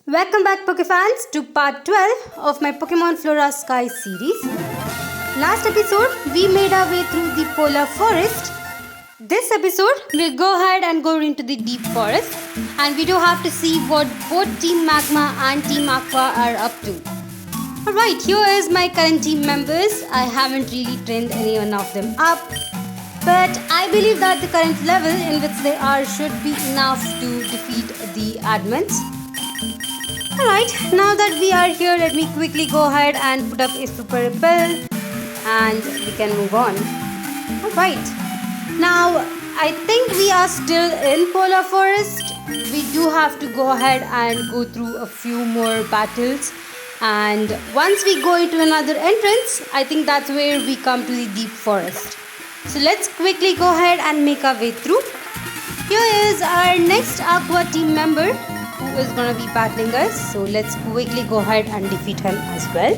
Welcome back Pokefans to part 12 of my Pokemon Flora Sky series. Last episode we made our way through the polar forest. This episode we'll go ahead and go into the deep forest, and we do have to see what both Team Magma and Team Aqua are up to. Alright, here is my current team members. I haven't really trained any one of them up, but I believe that the current level in which they are should be enough to defeat the admins. Alright, now that we are here, let me quickly go ahead and put up a super repel and we can move on. Alright, now I think we are still in Polar Forest. We do have to go ahead and go through a few more battles, and once we go into another entrance, I think that's where we come to the deep forest. So let's quickly go ahead and make our way through. Here is our next Aqua team member who is going to be battling us. So let's quickly go ahead and defeat him as well.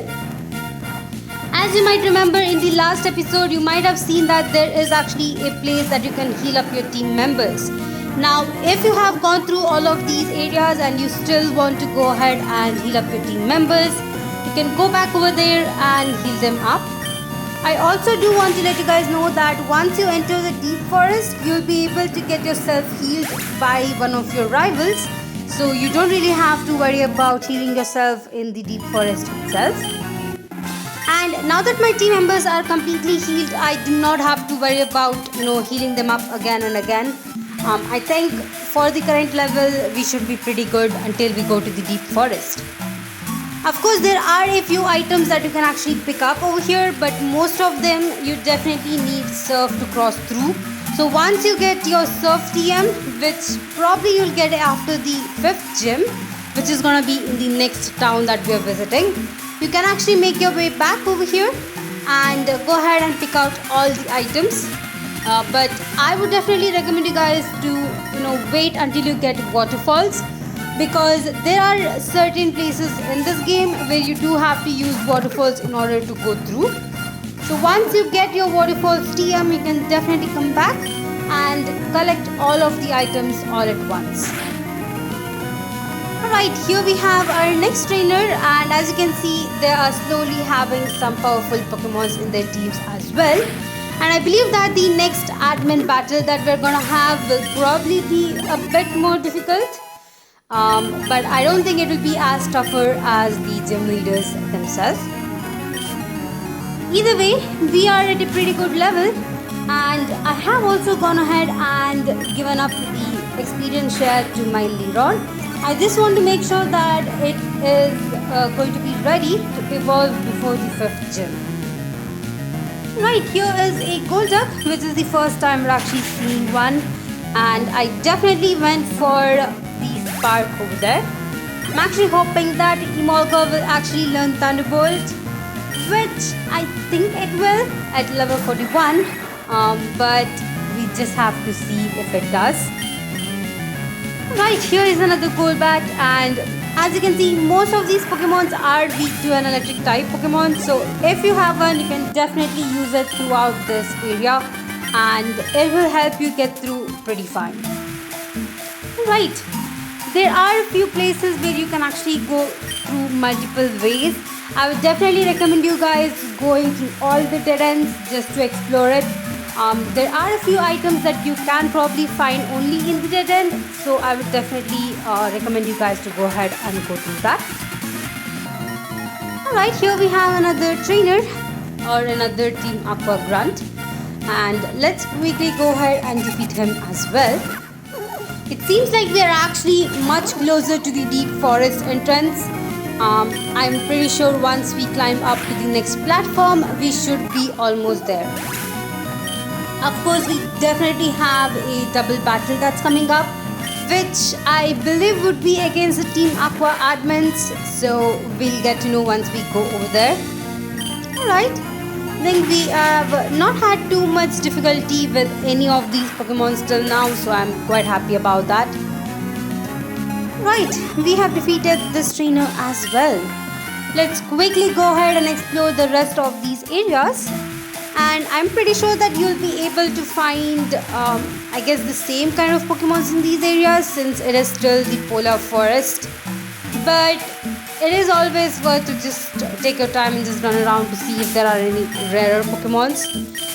As you might remember, in the last episode you might have seen that there is actually a place that you can heal up your team members. Now if you have gone through all of these areas and you still want to go ahead and heal up your team members, you can go back over there and heal them up. I also do want to let you guys know that once you enter the deep forest, you'll be able to get yourself healed by one of your rivals. So you don't really have to worry about healing yourself in the deep forest itself. And now that my team members are completely healed, I do not have to worry about healing them up again and again. I think for the current level we should be pretty good until we go to the deep forest. Of course, there are a few items that you can actually pick up over here, but most of them you definitely need Surf to cross through. So once you get your Surf TM, which probably you'll get after the 5th gym, which is going to be in the next town that we are visiting, you can actually make your way back over here and go ahead and pick out all the items. But I would definitely recommend you guys to wait until you get waterfalls, because there are certain places in this game where you do have to use waterfalls in order to go through. So once you get your waterfalls TM, you can definitely come back and collect all of the items all at once. Alright, here we have our next trainer, and as you can see, they are slowly having some powerful Pokemons in their teams as well. And I believe that the next admin battle that we're gonna have will probably be a bit more difficult. But I don't think it will be as tougher as the gym leaders themselves. Either way, we are at a pretty good level, and I have also gone ahead and given up the experience share to my Leron. I just want to make sure that it is going to be ready to evolve before the 5th gym. Right, here is a Golduck, which is the first time we're actually seeing one, and I definitely went for the Spark over there. I'm actually hoping that Emolga will actually learn Thunderbolt, which I think it will at level 41, but we just have to see if it does. Right, here is another Golbat, and as you can see, most of these Pokemons are weak to an electric type Pokemon, so if you have one, you can definitely use it throughout this area and it will help you get through pretty fine. Right, there are a few places where you can actually go through multiple ways. I would definitely recommend you guys going through all the dead ends just to explore it. There are a few items that you can probably find only in the dead end, so I would definitely recommend you guys to go ahead and go through that. Alright, here we have another trainer or another Team Aqua Grunt, and let's quickly go ahead and defeat him as well. It seems like we are actually much closer to the deep forest entrance. I'm pretty sure once we climb up to the next platform, we should be almost there. Of course, we definitely have a double battle that's coming up, which I believe would be against the Team Aqua admins, so we'll get to know once we go over there. Alright, I think we have not had too much difficulty with any of these Pokemon till now, so I'm quite happy about that. Right, we have defeated this trainer as well. Let's quickly go ahead and explore the rest of these areas. And I'm pretty sure that you'll be able to find the same kind of Pokemons in these areas, since it is still the polar forest. but it is always worth to just take your time and just run around to see if there are any rarer Pokemons.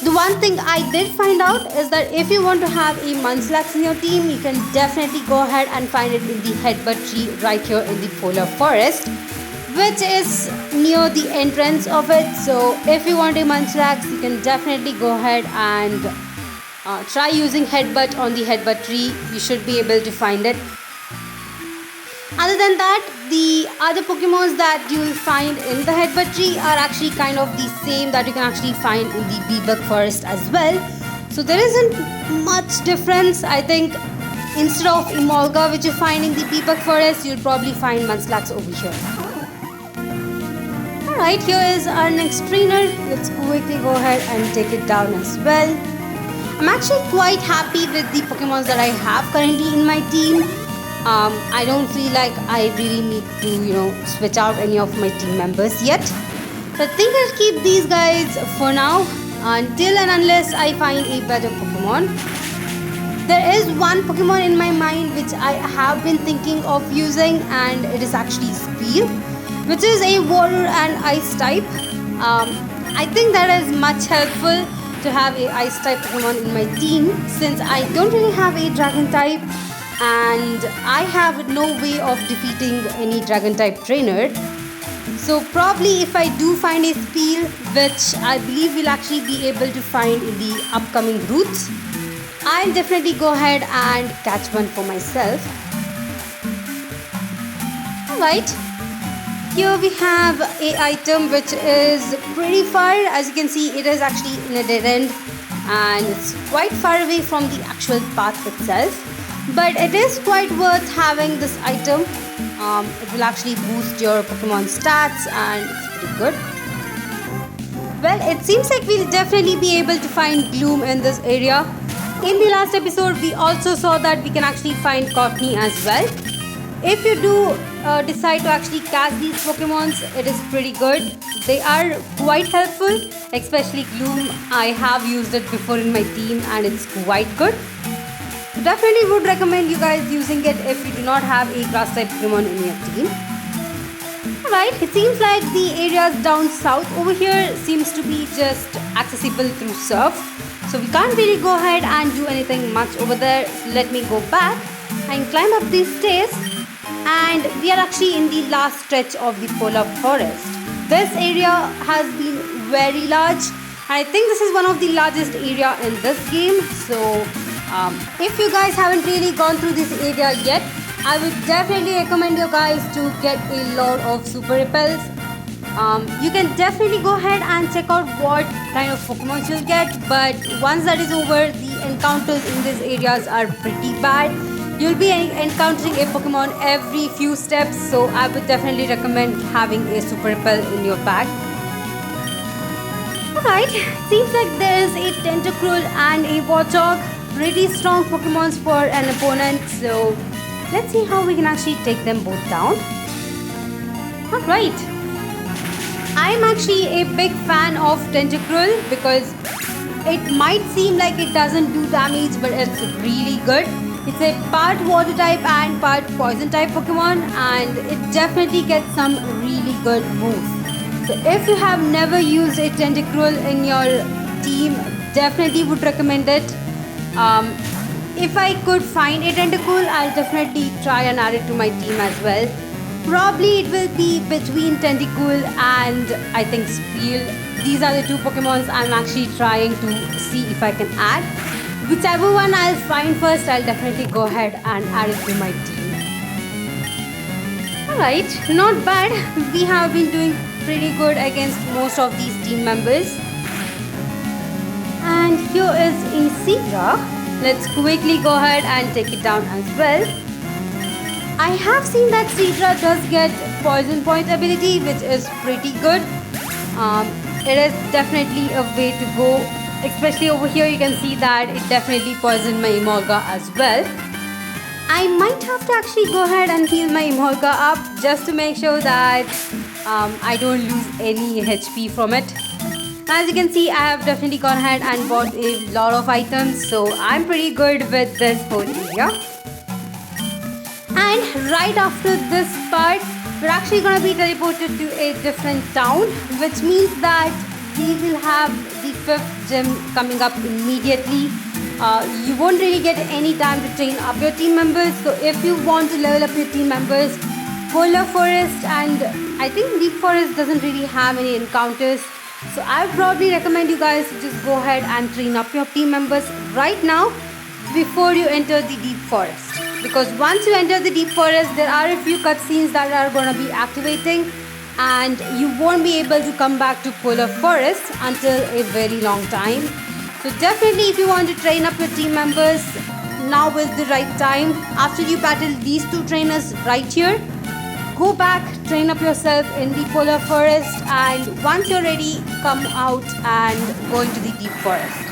The one thing I did find out is that if you want to have a Munchlax in your team, you can definitely go ahead and find it in the headbutt tree right here in the Polar Forest, which is near the entrance of it. So if you want a Munchlax, you can definitely go ahead and try using headbutt on the headbutt tree. You should be able to find it. Other than that, the other Pokemons that you will find in the headbutt tree are actually kind of the same that you can actually find in the Bebug Forest as well. So there isn't much difference. I think instead of Emolga, which you find in the Bebug Forest, you'll probably find Munchlax over here. Alright, here is our next trainer. Let's quickly go ahead and take it down as well. I'm actually quite happy with the Pokemons that I have currently in my team. I don't feel like I really need to, switch out any of my team members yet. So I think I'll keep these guys for now until and unless I find a better Pokemon. There is one Pokemon in my mind which I have been thinking of using, and it is actually Sphere, which is a water and ice type. I think that is much helpful to have a ice type Pokemon in my team, since I don't really have a dragon type and I have no way of defeating any dragon type trainer. So probably if I do find a Sphere, which I believe we'll actually be able to find in the upcoming routes, I'll definitely go ahead and catch one for myself. Alright, here we have a item which is pretty far. As you can see, it is actually in a dead end and it's quite far away from the actual path itself. But it is quite worth having this item. It will actually boost your Pokemon stats and it's pretty good. Well, it seems like we'll definitely be able to find Gloom in this area. In the last episode, we also saw that we can actually find Courtney as well. If you do decide to actually catch these Pokemons, it is pretty good. They are quite helpful, especially Gloom. I have used it before in my team and it's quite good. Definitely would recommend you guys using it if you do not have a grass type Pokemon in your team. Alright, it seems like the areas down south over here seems to be just accessible through surf. So we can't really go ahead and do anything much over there. So let me go back and climb up these stairs. And we are actually in the last stretch of the Polar Forest. This area has been very large. And I think this is one of the largest area in this game. So if you guys haven't really gone through this area yet, I would definitely recommend you guys to get a lot of super repels. You can definitely go ahead and check out what kind of Pokemon you'll get, but once that is over, the encounters in these areas are pretty bad. You'll be encountering a Pokemon every few steps, so I would definitely recommend having a super repel in your bag. Alright, seems like there is a Tentacle and a Warthog. Pretty strong Pokemons for an opponent, so let's see how we can actually take them both down. Alright, I'm actually a big fan of Tentacle because it might seem like it doesn't do damage, but it's really good. It's a part water type and part poison type Pokemon, and it definitely gets some really good moves. So if you have never used a Tentacle in your team, definitely would recommend it. If I could find a Tentacle, I'll definitely try and add it to my team as well. Probably it will be between Tentacle and I think Sphere. These are the two Pokemons I'm actually trying to see if I can add. Whichever one I'll find first, I'll definitely go ahead and add it to my team. Alright, not bad. We have been doing pretty good against most of these team members. And here is a Zebra. Let's quickly go ahead and take it down as well. I have seen that Zebra does get Poison Point ability, which is pretty good. It is definitely a way to go. Especially over here, you can see that it definitely poisoned my Emolga as well. I might have to actually go ahead and heal my Emolga up just to make sure that I don't lose any HP from it. As you can see, I have definitely gone ahead and bought a lot of items, so I'm pretty good with this whole area. And right after this part, we're actually going to be teleported to a different town, which means that we will have the 5th gym coming up immediately. You won't really get any time to train up your team members. So if you want to level up your team members, Polar Forest and I think Deep Forest doesn't really have any encounters. So I would probably recommend you guys to just go ahead and train up your team members right now before you enter the Deep Forest. Because once you enter the Deep Forest, there are a few cutscenes that are going to be activating and you won't be able to come back to Polar Forest until a very long time. So definitely if you want to train up your team members, now is the right time. After you battle these 2 trainers right here, go back, train up yourself in the Polar Forest, and once you're ready, come out and go into the Deep Forest.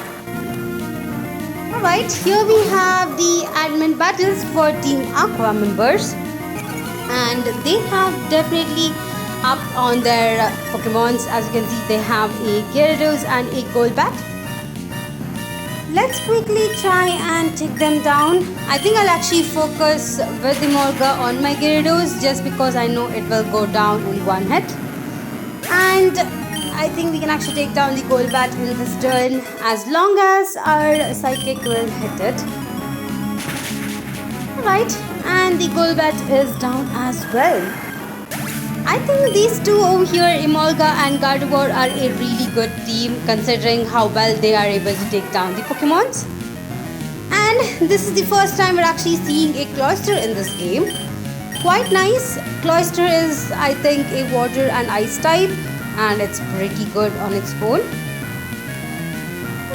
Alright, here we have the admin battles for Team Aqua members, and they have definitely up on their Pokemons. As you can see, they have a Gyarados and a Golbat. Let's quickly try and take them down. I think I'll actually focus with Emolga on my Gyarados just because I know it will go down in one hit. And I think we can actually take down the Golbat in this turn as long as our Psychic will hit it. Alright, and the Golbat is down as well. I think these 2 over here, Emolga and Gardevoir, are a really good team considering how well they are able to take down the Pokemons. And this is the first time we're actually seeing a Cloyster in this game. Quite nice. Cloyster is, I think, a water and ice type, and it's pretty good on its own.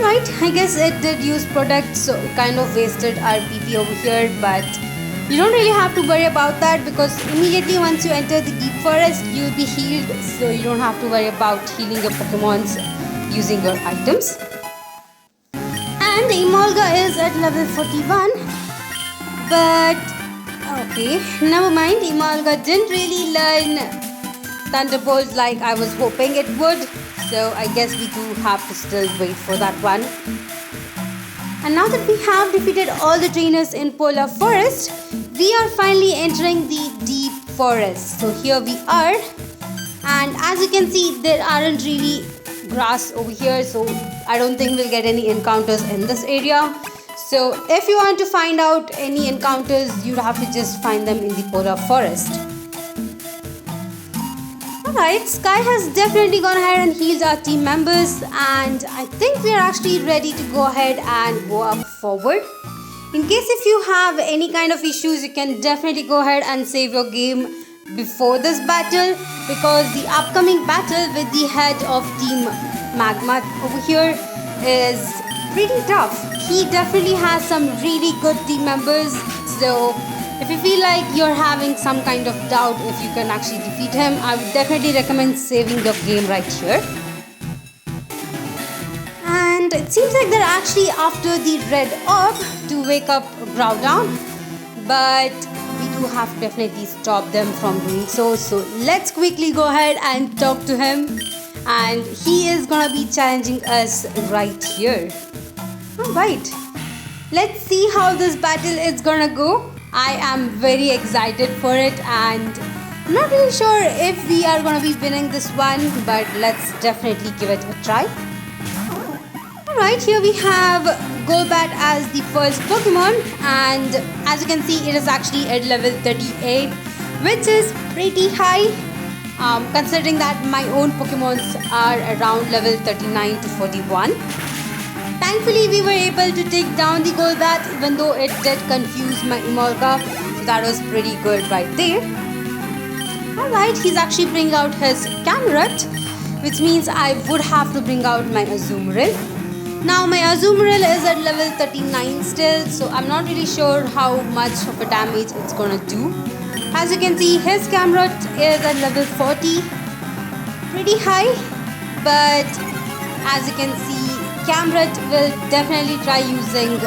Right, I guess it did use Protect, so kind of wasted our PP over here, but you don't really have to worry about that because immediately once you enter the Deep Forest, you'll be healed, so you don't have to worry about healing your Pokemons using your items. And Emolga is at level 41, but okay, never mind. Emolga didn't really learn Thunderbolt like I was hoping it would, so I guess we do have to still wait for that one. And now that we have defeated all the trainers in Polar Forest, we are finally entering the Deep Forest. So here we are, and as you can see, there aren't really grass over here, so I don't think we'll get any encounters in this area. So if you want to find out any encounters, you'd have to just find them in the Polar Forest. Alright, Sky has definitely gone ahead and healed our team members, and I think we are actually ready to go ahead and go up forward. In case if you have any kind of issues, you can definitely go ahead and save your game before this battle, because the upcoming battle with the head of Team Magma over here is pretty tough. He definitely has some really good team members, so if you feel like you're having some kind of doubt if you can actually defeat him, I would definitely recommend saving your game right here. And it seems like they're actually after the red orb to wake up Groudon, but we do have to definitely stop them from doing so. So let's quickly go ahead and talk to him, and he is gonna be challenging us right here. Alright, let's see how this battle is gonna go. I am very excited for it, and I'm not really sure if we are going to be winning this one, but let's definitely give it a try. Alright, here we have Golbat as the first Pokemon, and as you can see, it is actually at level 38, which is pretty high, considering that my own Pokemons are around level 39 to 41. Thankfully, we were able to take down the Golbat, even though it did confuse my Emolga, so that was pretty good right there. Alright, he's actually bringing out his Camerupt, which means I would have to bring out my Azumarill. Now, my Azumarill is at level 39 still, so I'm not really sure how much of a damage it's gonna do. As you can see, his Camerupt is at level 40, pretty high, but as you can see, Camerupt will definitely try using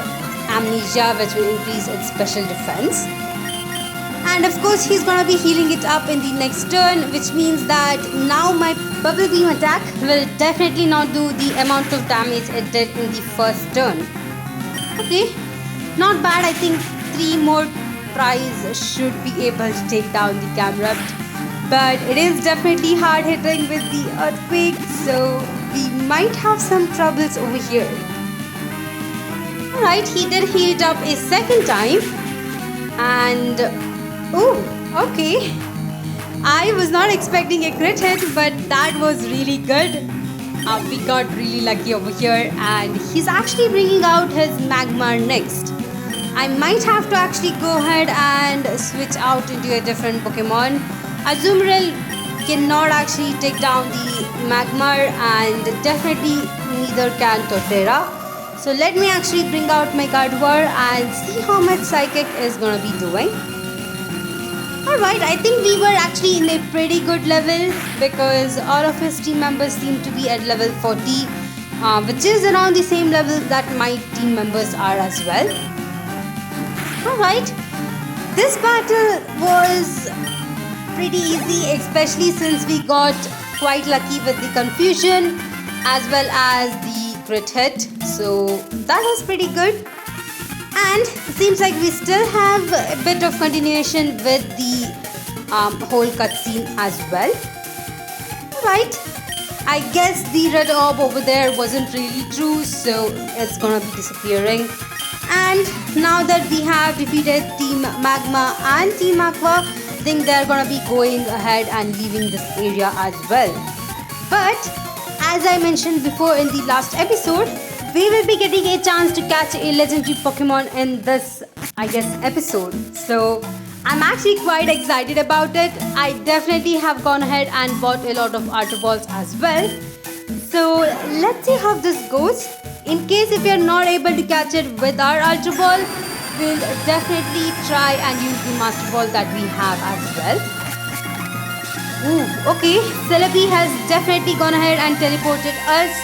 Amnesia, which will increase its special defense. And of course, he's gonna be healing it up in the next turn, which means that now my Bubble Beam attack will definitely not do the amount of damage it did in the first turn. Okay, not bad. I think 3 more prize should be able to take down the camera. But it is definitely hard hitting with the earthquake, so we might have some troubles over here. Alright, he did heal it up a second time. And oh, okay. I was not expecting a crit hit, but that was really good. We got really lucky over here, and he's actually bringing out his magma next. I might have to actually go ahead and switch out into a different Pokemon. Azumarill cannot actually take down the magma, and definitely neither can Torterra. So let me actually bring out my Gardevoir and see how much Psychic is gonna be doing. Alright, I think we were actually in a pretty good level because all of his team members seem to be at level 40, which is around the same level that my team members are as well. Alright, this battle was pretty easy, especially since we got quite lucky with the confusion as well as the crit hit. So that was pretty good. And seems like we still have a bit of continuation with the whole cutscene as well. Right, I guess the red orb over there wasn't really true, so it's gonna be disappearing. And now that we have defeated Team Magma and Team Aqua, I think they're gonna be going ahead and leaving this area as well. But as I mentioned before in the last episode, we will be getting a chance to catch a legendary Pokemon in this, I guess, episode. So I'm actually quite excited about it. I definitely have gone ahead and bought a lot of Ultra Balls as well. So let's see how this goes. In case if you're not able to catch it with our Ultra Ball, we'll definitely try and use the Master Ball that we have as well. Ooh, okay, Celebi has definitely gone ahead and teleported us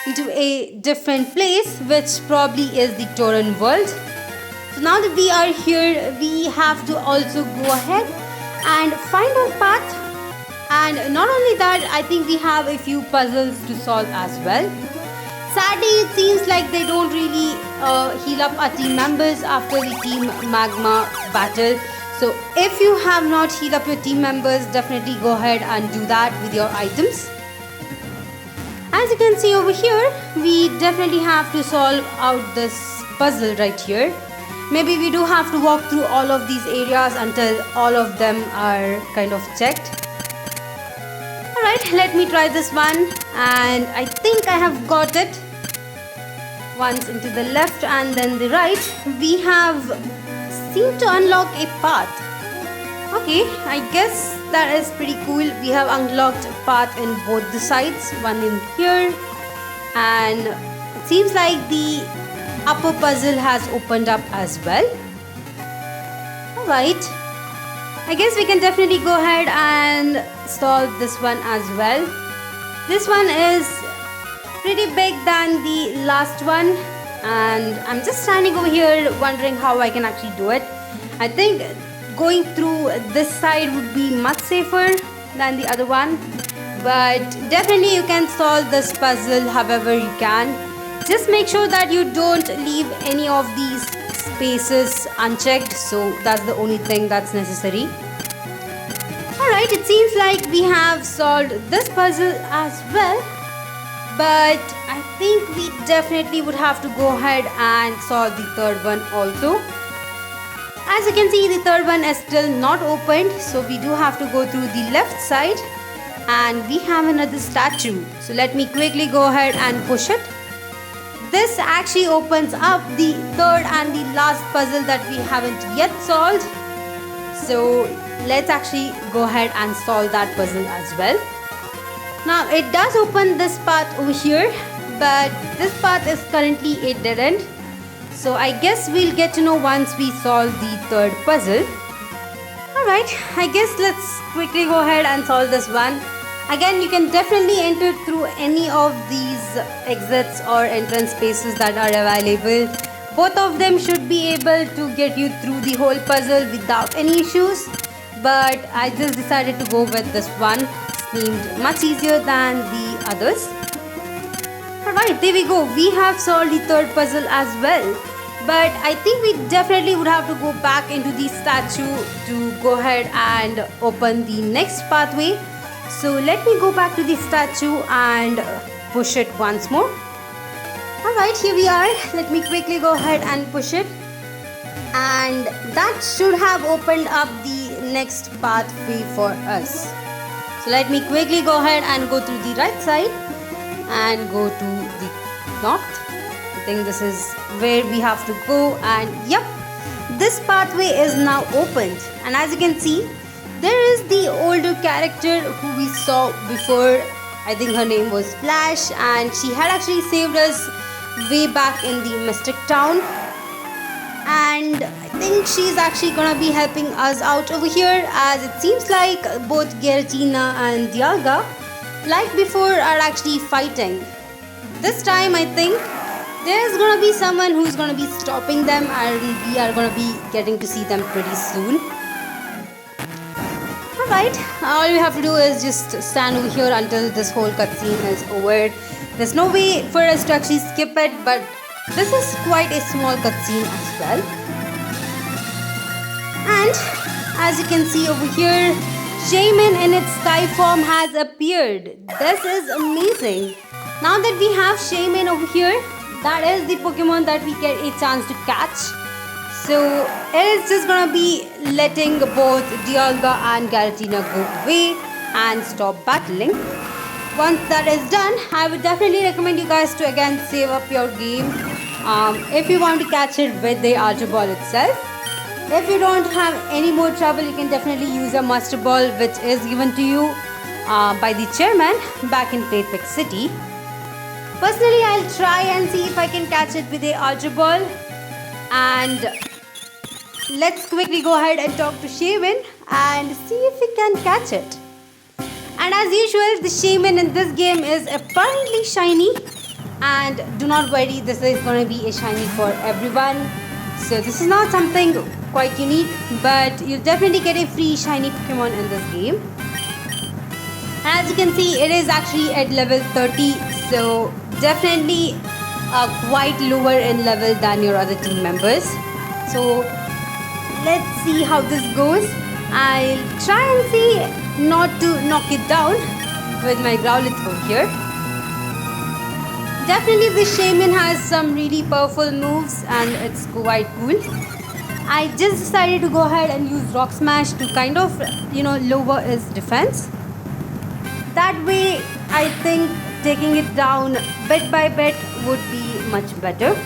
into a different place, which probably is the Tauren world. So now that we are here, we have to also go ahead and find our path. And not only that, I think we have a few puzzles to solve as well. Sadly, it seems like they don't really heal up our team members after the Team Magma battle. So if you have not healed up your team members, definitely go ahead and do that with your items. As you can see over here, we definitely have to solve out this puzzle right here. Maybe we do have to walk through all of these areas until all of them are kind of checked. Alright, let me try this one, and I think I have got it. Once into the left and then the right, we have seemed to unlock a path. Okay, I guess that is pretty cool. We have unlocked a path in both the sides, one in here, and it seems like the upper puzzle has opened up as well. Alright, I guess we can definitely go ahead and solve this one as well. This one is pretty big than the last one, and I'm just standing over here wondering how I can actually do it. I think going through this side would be much safer than the other one, but definitely you can solve this puzzle however you can. Just make sure that you don't leave any of these spaces unchecked, so that's the only thing that's necessary. Alright, it seems like we have solved this puzzle as well, but I think we definitely would have to go ahead and solve the third one also. As you can see, the third one is still not opened, so we do have to go through the left side, and we have another statue. So let me quickly go ahead and push it. This actually opens up the third and the last puzzle that we haven't yet solved. So let's actually go ahead and solve that puzzle as well. Now it does open this path over here, but this path is currently a dead end. So I guess we'll get to know once we solve the third puzzle. Alright, I guess let's quickly go ahead and solve this one. Again, you can definitely enter through any of these exits or entrance spaces that are available. Both of them should be able to get you through the whole puzzle without any issues. But I just decided to go with this one. It seemed much easier than the others. Alright, there we go. We have solved the third puzzle as well. But I think we definitely would have to go back into the statue to go ahead and open the next pathway. So let me go back to the statue and push it once more. Alright, here we are. Let me quickly go ahead and push it. And that should have opened up the next pathway for us. So let me quickly go ahead and go through the right side and go to the north. I think this is where we have to go, and yep, this pathway is now opened. And as you can see, there is the older character who we saw before. I think her name was Flash, and she had actually saved us way back in the Mystic Town. And I think she's actually gonna be helping us out over here, as it seems like both Giratina and Dialga, like before, are actually fighting. This time I think there's gonna be someone who's gonna be stopping them, and we are gonna be getting to see them pretty soon. Alright, all we have to do is just stand over here until this whole cutscene is over. There's no way for us to actually skip it, but this is quite a small cutscene as well. And as you can see over here, Shaymin in its sky form has appeared. This is amazing. Now that we have Shaymin over here, that is the Pokemon that we get a chance to catch. So it is just gonna be letting both Dialga and Giratina go away and stop battling. Once that is done, I would definitely recommend you guys to again save up your game if you want to catch it with the Ultra Ball itself. If you don't have any more trouble, you can definitely use a Master Ball, which is given to you by the chairman back in Playtech City. Personally, I'll try and see if I can catch it with a Ultra Ball. And let's quickly go ahead and talk to Shaymin and see if we can catch it. And as usual, the Shaymin in this game is apparently shiny. And do not worry, this is going to be a shiny for everyone. So this is not something quite unique, but you'll definitely get a free shiny Pokemon in this game. And as you can see, it is actually at level 30. So definitely quite lower in level than your other team members. So let's see how this goes. I'll try and see not to knock it down with my Growlithe over here. Definitely this Shaymin has some really powerful moves and it's quite cool. I just decided to go ahead and use Rock Smash to kind of, lower its defense. That way, I think taking it down bit by bit would be much better.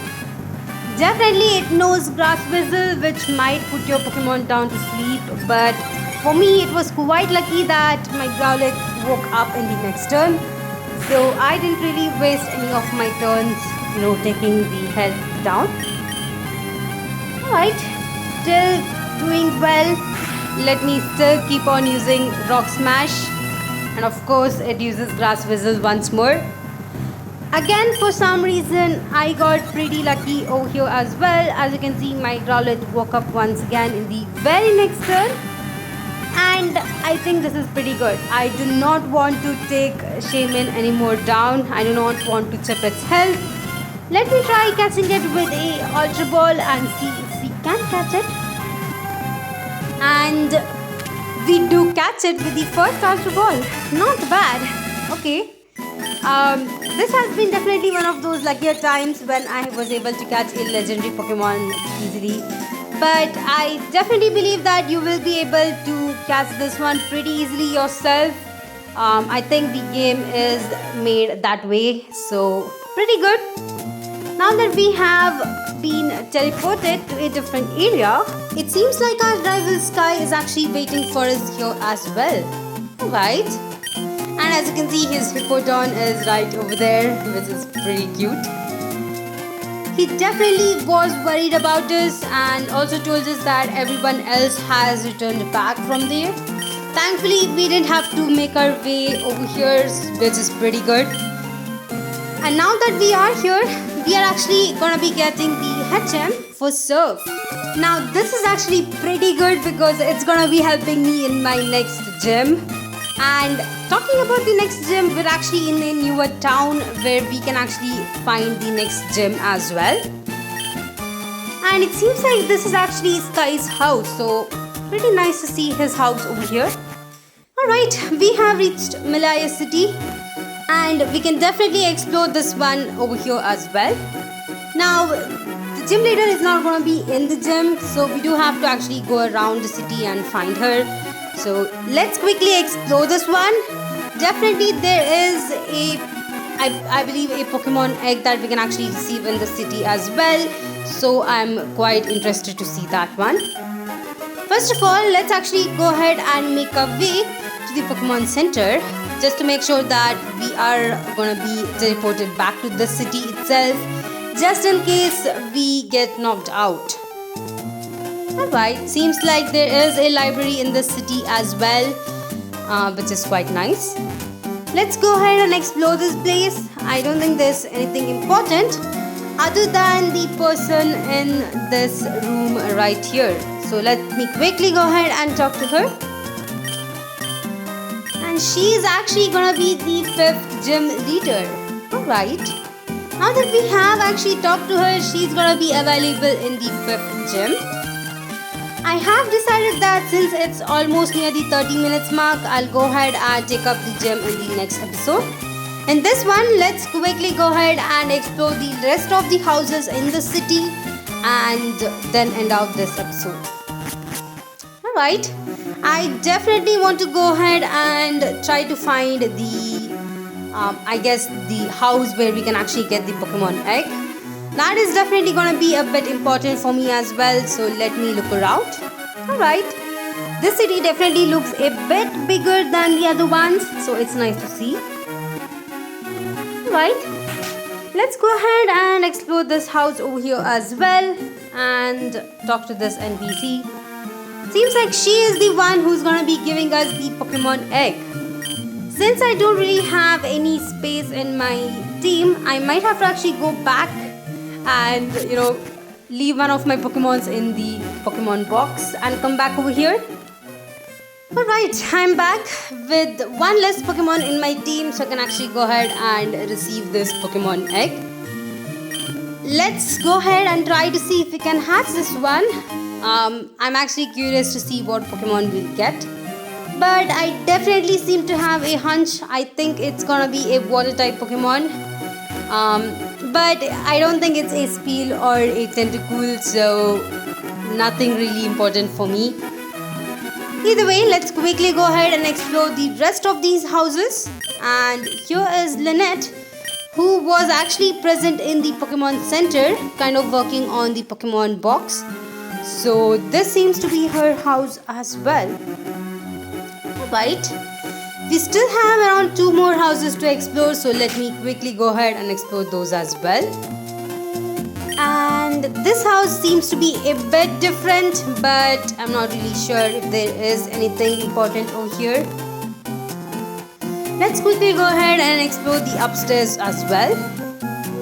Definitely it knows Grass Whistle, which might put your Pokemon down to sleep, but for me it was quite lucky that my Growlithe woke up in the next turn. So I didn't really waste any of my turns, taking the health down. Alright, still doing well. Let me still keep on using Rock Smash. And of course, it uses Grass Whistle once more. Again, for some reason, I got pretty lucky over here as well. As you can see, my Growlithe woke up once again in the very next turn. And I think this is pretty good. I do not want to take Shaymin anymore down. I do not want to chip its health. Let me try catching it with a Ultra Ball and see if we can catch it. And we do catch it with the first Ultra Ball. Not bad. Okay. This has been definitely one of those luckier times when I was able to catch a legendary Pokemon easily. But I definitely believe that you will be able to catch this one pretty easily yourself. I think the game is made that way, so pretty good. Now that we have been teleported to a different area, it seems like our rival Sky is actually waiting for us here as well. Alright. And as you can see, his Hippodon is right over there, which is pretty cute. He definitely was worried about us and also told us that everyone else has returned back from there. Thankfully, we didn't have to make our way over here, which is pretty good. And now that we are here, we are actually gonna be getting the HM for Surf. Now this is actually pretty good because it's gonna be helping me in my next gym. And talking about the next gym, we're actually in a newer town where we can actually find the next gym as well. And it seems like this is actually Sky's house, so pretty nice to see his house over here. Alright, we have reached Malaya City and we can definitely explore this one over here as well. Now, the gym leader is not going to be in the gym, so we do have to actually go around the city and find her. So let's quickly explore this one. Definitely there is I believe a Pokemon egg that we can actually receive in the city as well. So I'm quite interested to see that one. First of all, let's actually go ahead and make our way to the Pokemon Center just to make sure that we are going to be teleported back to the city itself just in case we get knocked out. Alright, seems like there is a library in the city as well, which is quite nice. Let's go ahead and explore this place. I don't think there's anything important other than the person in this room right here. So let me quickly go ahead and talk to her. And she is actually gonna be the 5th gym leader. Alright. Now that we have actually talked to her, she's gonna be available in the 5th gym. I have decided that since it's almost near the 30 minutes mark, I'll go ahead and take up the gym in the next episode. In this one, let's quickly go ahead and explore the rest of the houses in the city and then end out this episode. Alright, I definitely want to go ahead and try to find the, I guess the house where we can actually get the Pokemon egg. That is definitely going to be a bit important for me as well, so let me look around. Alright, this city definitely looks a bit bigger than the other ones, so it's nice to see. Alright, let's go ahead and explore this house over here as well and talk to this NPC. Seems like she is the one who's going to be giving us the Pokemon egg. Since I don't really have any space in my team, I might have to actually go back and leave one of my Pokemons in the Pokemon box and come back over here. Alright, I'm back with one less Pokemon in my team, so I can actually go ahead and receive this Pokemon egg. Let's go ahead and try to see if we can hatch this one. I'm actually curious to see what Pokemon we'll get, but I definitely seem to have a hunch. I think it's gonna be a water type Pokemon. But I don't think it's a Speel or a Tentacle, so nothing really important for me. Either way, let's quickly go ahead and explore the rest of these houses. And here is Lynette, who was actually present in the Pokemon Center, kind of working on the Pokemon box. So this seems to be her house as well. Alright. We still have around 2 more houses to explore, so let me quickly go ahead and explore those as well. And this house seems to be a bit different, but I'm not really sure if there is anything important over here. Let's quickly go ahead and explore the upstairs as well.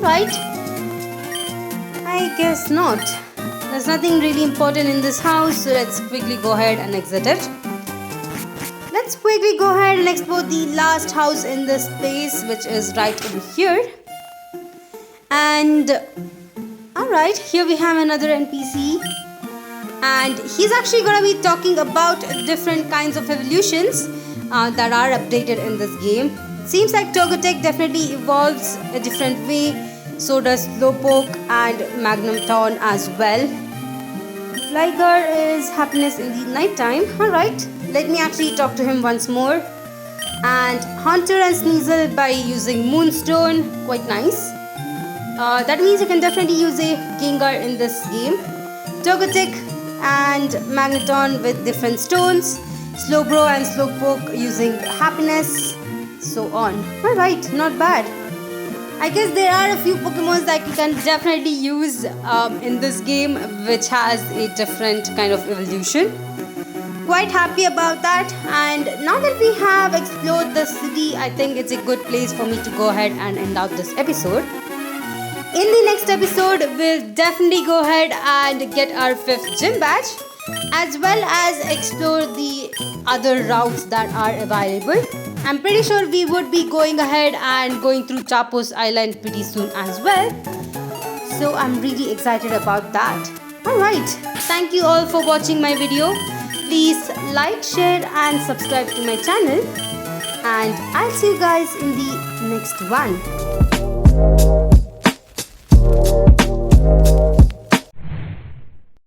Right? I guess not. There's nothing really important in this house, so let's quickly go ahead and exit it. Let's quickly go ahead and explore the last house in this place, which is right over here. And alright, here we have another NPC. And he's actually going to be talking about different kinds of evolutions that are updated in this game. Seems like Togetic definitely evolves a different way. So does Slowpoke and Magneton as well. Liger is happiness in the night time. Alright. Let me actually talk to him once more. And Hunter and Sneasel by using Moonstone. Quite nice. That means you can definitely use a Gengar in this game. Togetic and Magneton with different stones. Slowbro and Slowpoke using happiness. So on. Alright, not bad. I guess there are a few Pokemon that you can definitely use in this game, which has a different kind of evolution. Quite happy about that. And now that we have explored the city, I think it's a good place for me to go ahead and end out this episode. In the next episode, we'll definitely go ahead and get our 5th gym badge, as well as explore the other routes that are available. I'm pretty sure we would be going ahead and going through Chapos Island pretty soon as well. So I'm really excited about that. Alright, thank you all for watching my video. Please like, share and subscribe to my channel. And I'll see you guys in the next one.